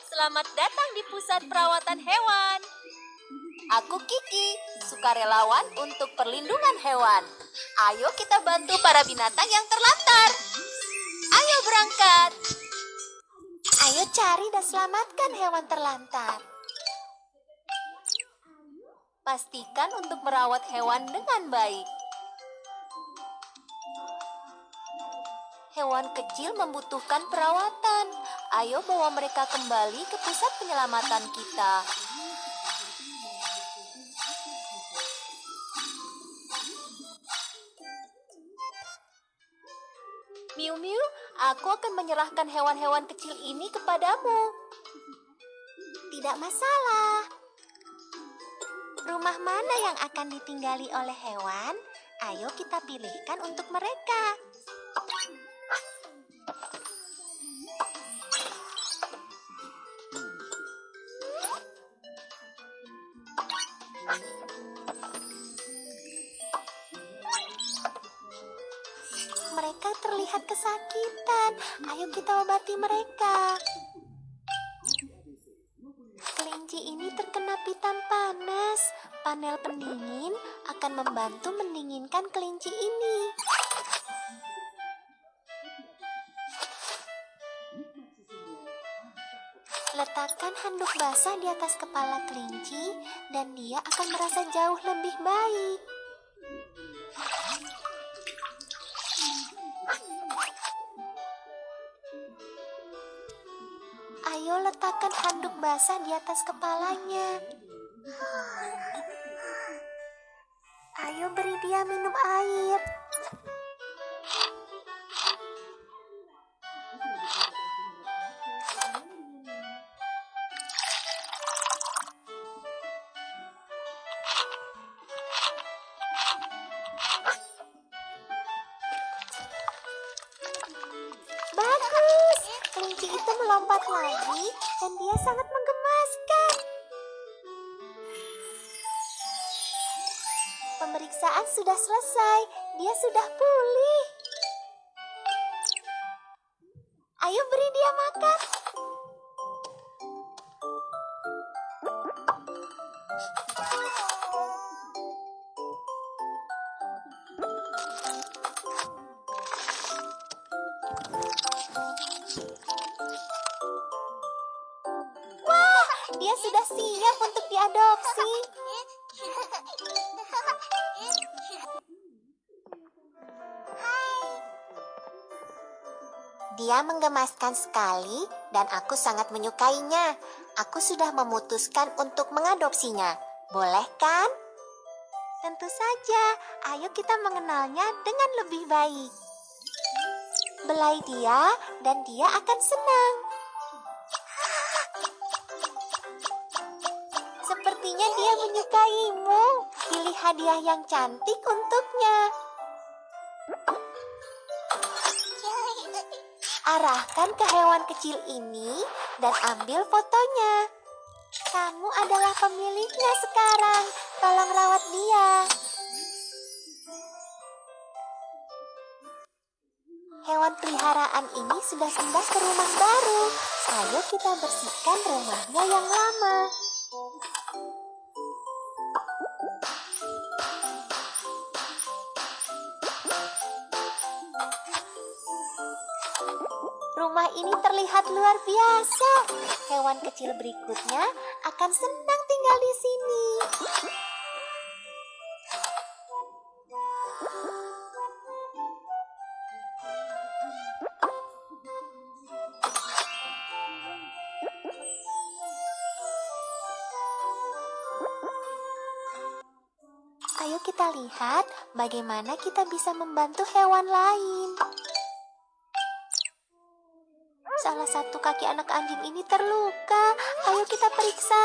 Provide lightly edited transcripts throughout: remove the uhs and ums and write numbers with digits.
Selamat datang di pusat perawatan hewan. Aku Kiki, sukarelawan untuk perlindungan hewan. Ayo kita bantu para binatang yang terlantar. Ayo berangkat. Ayo cari dan selamatkan hewan terlantar. Pastikan untuk merawat hewan dengan baik. Hewan kecil membutuhkan perawatan. Ayo bawa mereka kembali ke pusat penyelamatan kita. Miu Miu, aku akan menyerahkan hewan-hewan kecil ini kepadamu. Tidak masalah. Rumah mana yang akan ditinggali oleh hewan? Ayo kita pilihkan untuk mereka. Mereka terlihat kesakitan. Ayo kita obati mereka. Kelinci ini terkena pitam panas. Panel pendingin akan membantu mendinginkan kelinci ini. Letakkan handuk basah di atas kepala kelinci dan dia akan merasa jauh lebih baik. Ayo letakkan handuk basah di atas kepalanya. Ayo beri dia minum air. Bagus, kelinci itu melompat lagi dan dia sangat menggemaskan. Pemeriksaan sudah selesai, dia sudah pulih. Ayo beri dia makan. Wah, dia sudah siap untuk diadopsi. Dia menggemaskan sekali dan aku sangat menyukainya. Aku sudah memutuskan untuk mengadopsinya. Boleh kan? Tentu saja. Ayo kita mengenalnya dengan lebih baik. Belai dia dan dia akan senang. Sepertinya dia menyukaimu. Pilih hadiah yang cantik untuknya. Arahkan ke hewan kecil ini dan ambil fotonya. Kamu adalah pemiliknya sekarang. Tolong rawat dia. Hewan peliharaan ini sudah pindah ke rumah baru. Ayo kita bersihkan rumahnya yang lama. Rumah ini terlihat luar biasa. Hewan kecil berikutnya akan senang tinggal di sini. Ayo kita lihat bagaimana kita bisa membantu hewan lain. Salah satu kaki anak anjing ini terluka. Ayo kita periksa.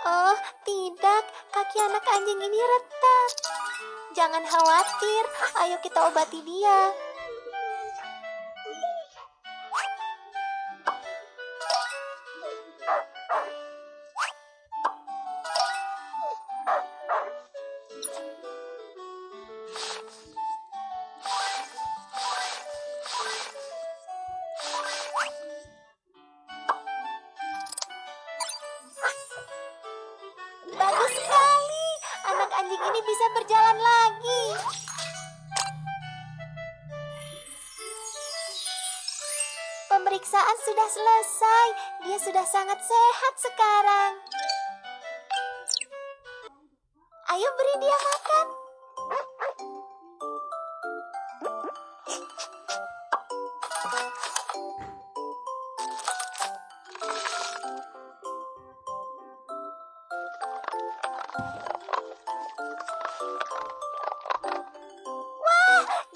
Oh, tidak. Kaki anak anjing ini retak. Jangan khawatir. Ayo kita obati dia. Pemeriksaan sudah selesai. Dia sudah sangat sehat sekarang. Ayo beri dia makan.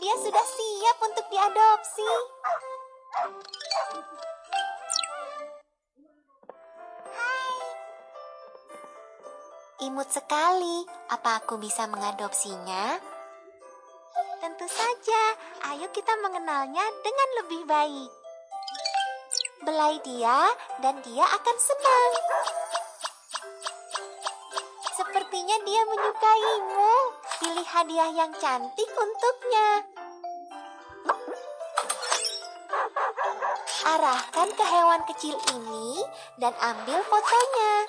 Dia sudah siap untuk diadopsi. Imut sekali. Apa aku bisa mengadopsinya? Tentu saja. Ayo kita mengenalnya dengan lebih baik. Belai dia dan dia akan senang. Sepertinya dia menyukaimu. Pilih hadiah yang cantik untuknya. Arahkan ke hewan kecil ini dan ambil fotonya.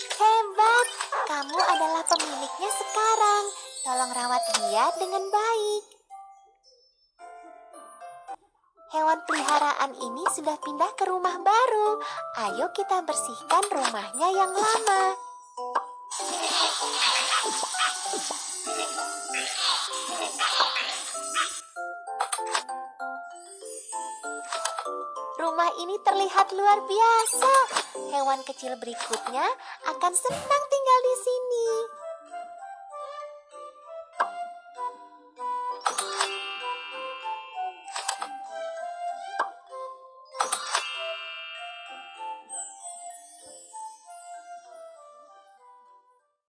Hebat, kamu adalah pemiliknya sekarang. Tolong rawat dia dengan baik. Hewan peliharaan ini sudah pindah ke rumah baru. Ayo kita bersihkan rumahnya yang lama. Rumah ini terlihat luar biasa. Hewan kecil berikutnya akan senang tinggal di sini.